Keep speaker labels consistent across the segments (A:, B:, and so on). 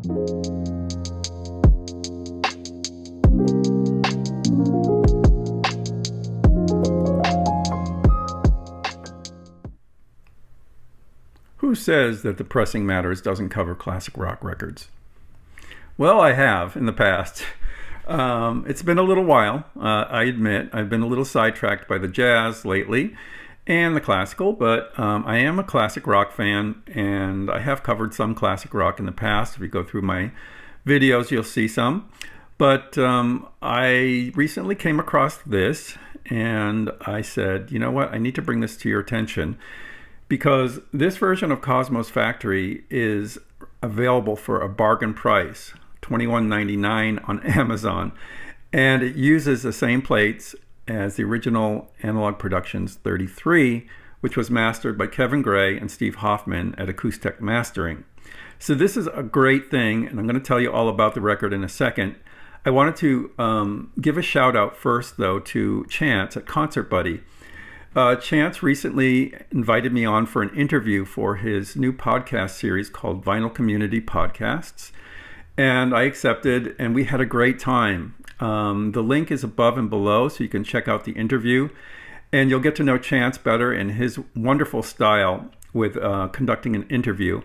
A: Who says that the Pressing Matters doesn't cover classic rock records? Well, I have in the past. It's been a little while, I admit. I've been a little sidetracked by the jazz lately and the classical, but I am a classic rock fan, and I have covered some classic rock in the past. If you go through my videos, you'll see some. But I recently came across this, and I said, you know what, I need to bring this to your attention, because this version of Cosmos Factory is available for a bargain price, $21.99 on Amazon, and it uses the same plates as the original Analogue Productions 33, which was mastered by Kevin Gray and Steve Hoffman at Acoustech Mastering. So this is a great thing, and I'm going to tell you all about the record in a second. I wanted to give a shout out first, though, to Chance at Concert Buddy. Chance recently invited me on for an interview for his new podcast series called Vinyl Community Podcasts, and I accepted, and we had a great time. The link is above and below, so you can check out the interview, and you'll get to know Chance better and his wonderful style with conducting an interview,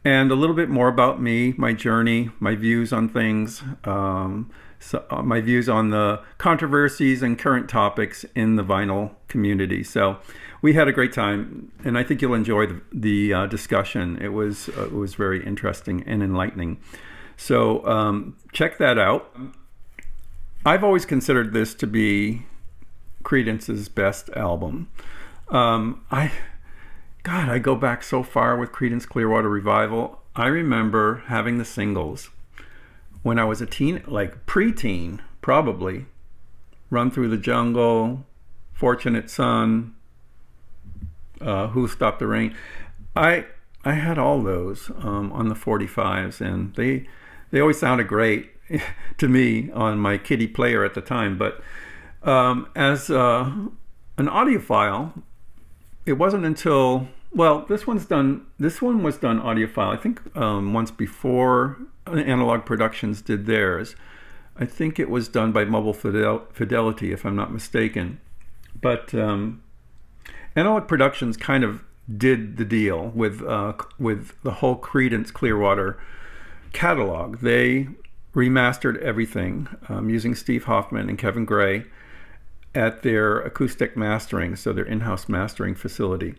A: and a little bit more about me, my journey, my views on things, my views on the controversies and current topics in the vinyl community. So we had a great time, and I think you'll enjoy the discussion. It was very interesting and enlightening. So check that out. I've always considered this to be Creedence's best album. I go back so far with Creedence Clearwater Revival. I remember having the singles when I was a teen, like preteen, probably. Run Through the Jungle, Fortunate Son, Who Stopped the Rain. I had all those on the 45s, and they always sounded great to me on my kiddie player at the time. But as an audiophile, it wasn't until, well, this one was done audiophile, I think once before Analogue Productions did theirs. I think it was done by Mobile Fidelity, if I'm not mistaken. But Analogue Productions kind of did the deal with the whole Creedence Clearwater catalog. They remastered everything using Steve Hoffman and Kevin Gray at their Acoustech Mastering, so their in-house mastering facility.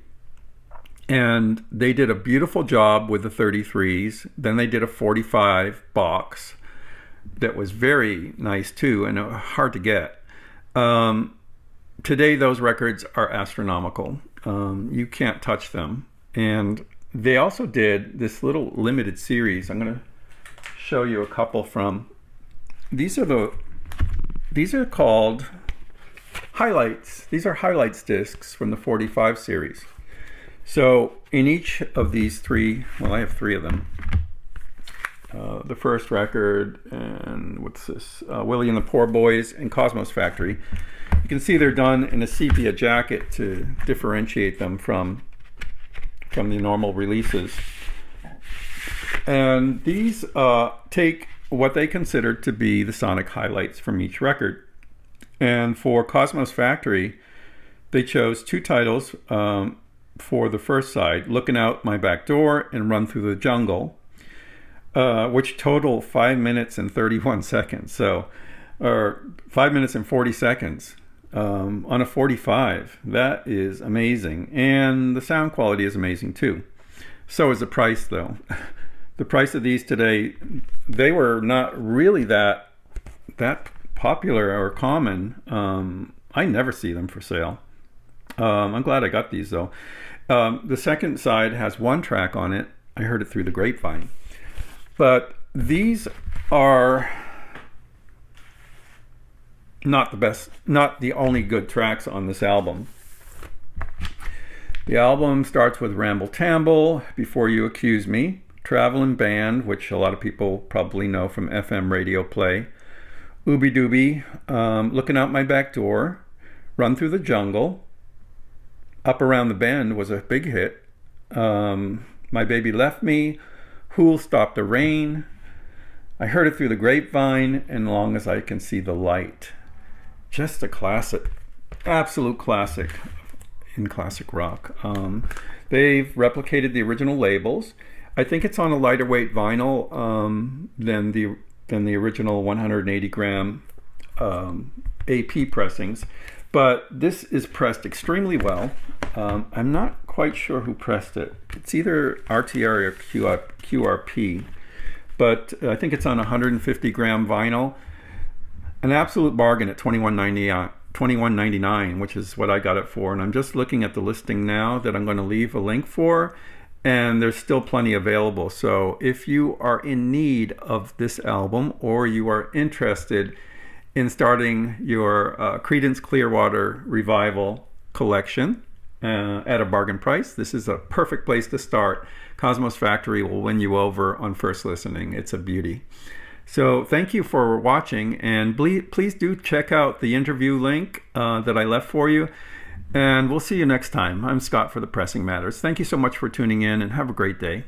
A: And they did a beautiful job with the 33s. Then they did a 45 box that was very nice too, and hard to get. Today those records are astronomical. You can't touch them. And they also did this little limited series. I'm going to show you a couple from, these are called highlights. These are highlights discs from the 45 series. So in each of these three, well, I have three of them. The first record, and what's this? Willie and the Poor Boys and Cosmos Factory. You can see they're done in a sepia jacket to differentiate them from the normal releases. And these take what they considered to be the sonic highlights from each record. And for Cosmos Factory, they chose two titles for the first side, Looking Out My Back Door and Run Through the Jungle, which total 5 minutes and 31 seconds. So, or 5 minutes and 40 seconds on a 45. That is amazing. And the sound quality is amazing too. So is the price, though. The price of these today, they were not really that popular or common. I never see them for sale. I'm glad I got these, though. The second side has one track on it. I heard it through the grapevine. But these are not the best, not the only good tracks on this album. The album starts with Ramble Tamble, Before You Accuse Me, Travelin' Band, which a lot of people probably know from FM radio play, Ooby Dooby, Looking Out My Back Door, Run Through the Jungle, Up Around the Bend was a big hit, My Baby Left Me, Who'll Stop the Rain, I heard it through the grapevine, and long as I can see the light. Just a classic, absolute classic in classic rock. They've replicated the original labels. I think it's on a lighter weight vinyl than the original 180 gram AP pressings, but this is pressed extremely well. I'm not quite sure who pressed it. It's either RTR or QRP, but I think it's on 150 gram vinyl. An absolute bargain at $21.99, which is what I got it for. And I'm just looking at the listing now that I'm going to leave a link for, and there's still plenty available. So if you are in need of this album, or you are interested in starting your Creedence Clearwater Revival collection at a bargain price, this is a perfect place to start. Cosmos Factory will win you over on first listening. It's a beauty. So thank you for watching, and please do check out the interview link that I left for you, and we'll see you next time. I'm Scott for The Pressing Matters. Thank you so much for tuning in, and have a great day.